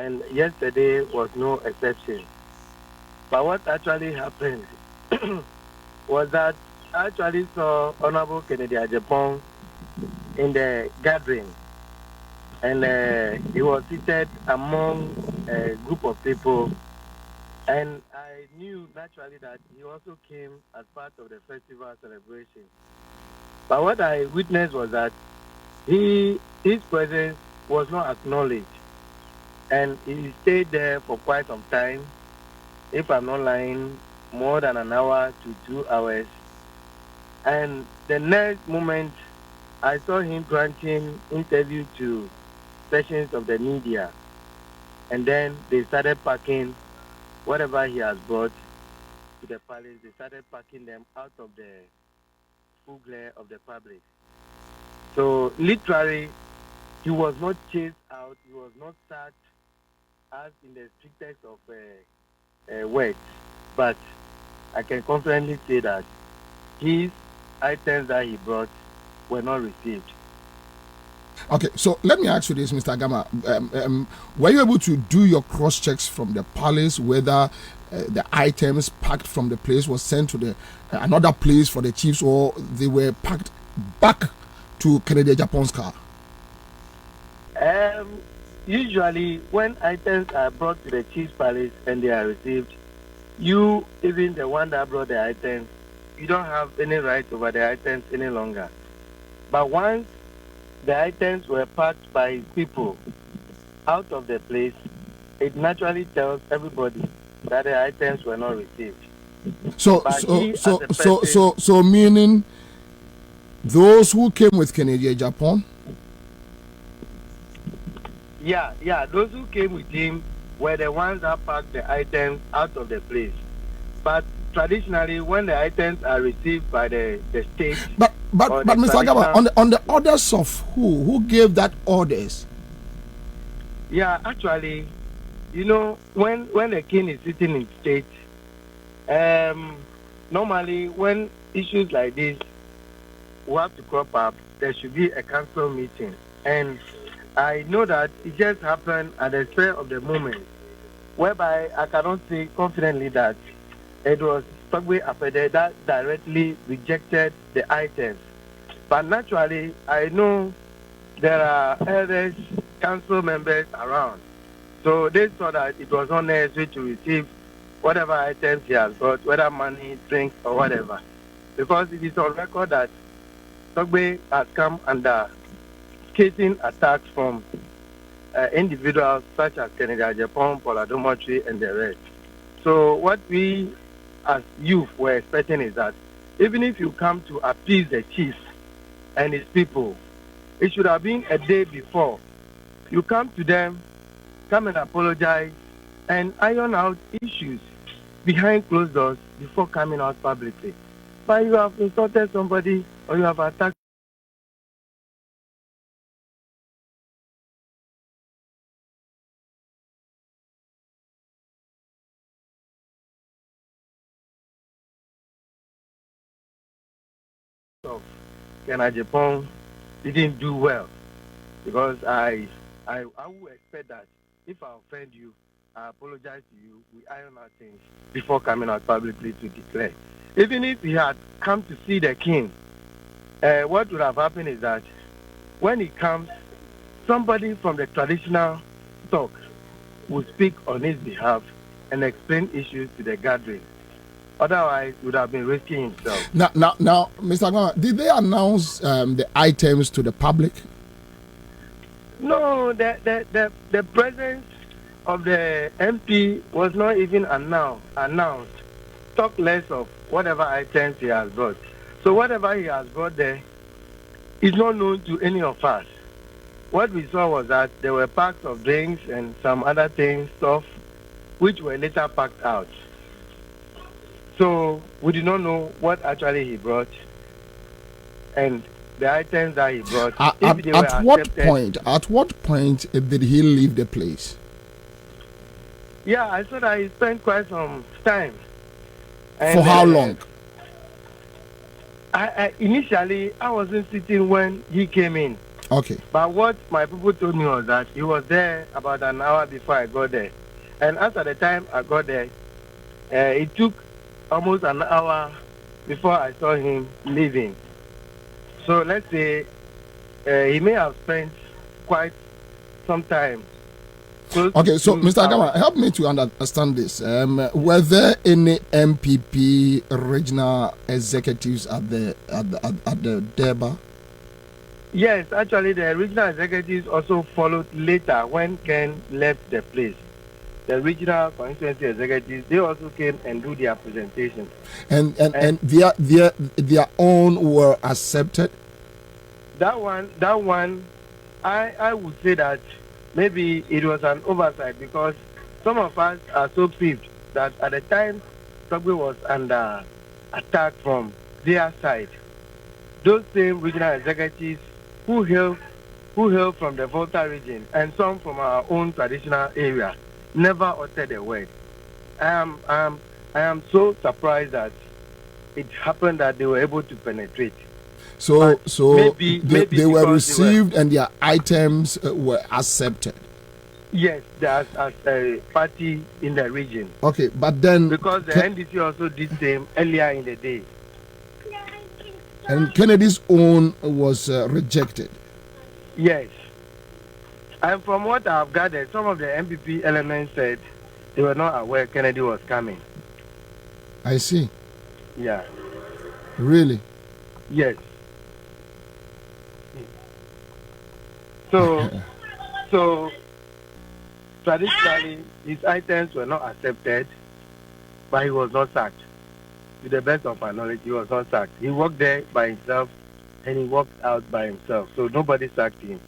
and yesterday was no exception. But what actually happened was that I actually saw Honorable Kennedy Agyapong in the gathering, and he was seated among a group of people. And I knew naturally that he also came as part of the festival celebration. But what I witnessed was that his presence was not acknowledged, and he stayed there for quite some time. If I'm not lying, more than an hour to 2 hours. And the next moment, I saw him granting interview to sections of the media, and then they started packing whatever he has brought to the palace. They started packing them out of the full glare of the public. So literally, he was not chased out. He was not sacked as in the strictest of words. But I can confidently say that his items that he brought were not received. Okay, so let me ask you this, Mr. Gama. Were you able to do your cross checks from the palace whether the items packed from the place was sent to the another place for the chiefs, or they were packed back to Kennedy Agyapong's car? Usually, when items are brought to the chief's palace and they are received, you, even the one that brought the items, you don't have any right over the items any longer. But once the items were packed by his people out of the place, it naturally tells everybody that the items were not received. So meaning those who came with Kennedy Agyapong? Yeah, those who came with him were the ones that packed the items out of the place. But traditionally, when the items are received by the state, but Mr. Agaba, on the orders of who gave that orders? Yeah, actually, you know, when the king is sitting in state, normally when issues like this will have to crop up, there should be a council meeting. And I know that it just happened at the spur of the moment, whereby I cannot say confidently that it was Togbe Afede that directly rejected the items. But naturally, I know there are others, council members around. So they saw that it was not necessary to receive whatever items he has got, whether money, drinks, or whatever. Because it is on record that Togbe has come under scathing attacks from individuals such as Kennedy Agyapong, Paul Adomotri, and the rest. So what we as youth were expecting is that even if you come to appease the chief and his people, it should have been a day before. You come to them, come and apologize, and iron out issues behind closed doors before coming out publicly. But you have insulted somebody or you have attacked of Agyapong didn't do well, because I would expect that if I offend you, I apologize to you, we iron out things before coming out publicly to declare. Even if he had come to see the king, what would have happened is that when he comes, somebody from the traditional stock will speak on his behalf and explain issues to the gathering. Otherwise, he would have been risking himself. Now, Mr. Agama, did they announce the items to the public? No, the presence of the MP was not even announced. Talk less of whatever items he has brought. So whatever he has brought there is not known to any of us. What we saw was that there were packs of drinks and some other things, stuff, which were later packed out. So we do not know what actually he brought and the items that he brought. At what point did he leave the place? Yeah, I saw that he spent quite some time. And, for how long? Initially, I wasn't sitting when he came in. Okay. But what my people told me was that he was there about an hour before I got there. And after the time I got there, it took almost an hour before I saw him leaving. So let's say he may have spent quite some time. Okay, so Mr. Agama, help me to understand this. Were there any MPP regional executives at the Deba? Yes, actually, the regional executives also followed later when Ken left the place. The regional constituency executives, they also came and do their presentation. And their own were accepted? That one, I would say that maybe it was an oversight because some of us are so peeved that at the time Togbe was under attack from their side, those same regional executives who hail from the Volta region and some from our own traditional area never uttered a word. I am so surprised that it happened that they were able to penetrate. So maybe they were received and their items were accepted. Yes, as a party in the region. Okay, but then because the NDC also did same earlier in the day. And Kennedy's own was rejected. Yes. And from what I have gathered, some of the MPP elements said they were not aware Kennedy was coming. I see. Yeah. Really? Yes. So traditionally, his items were not accepted, but he was not sacked. To the best of our knowledge, he was not sacked. He worked there by himself, and he walked out by himself. So nobody sacked him.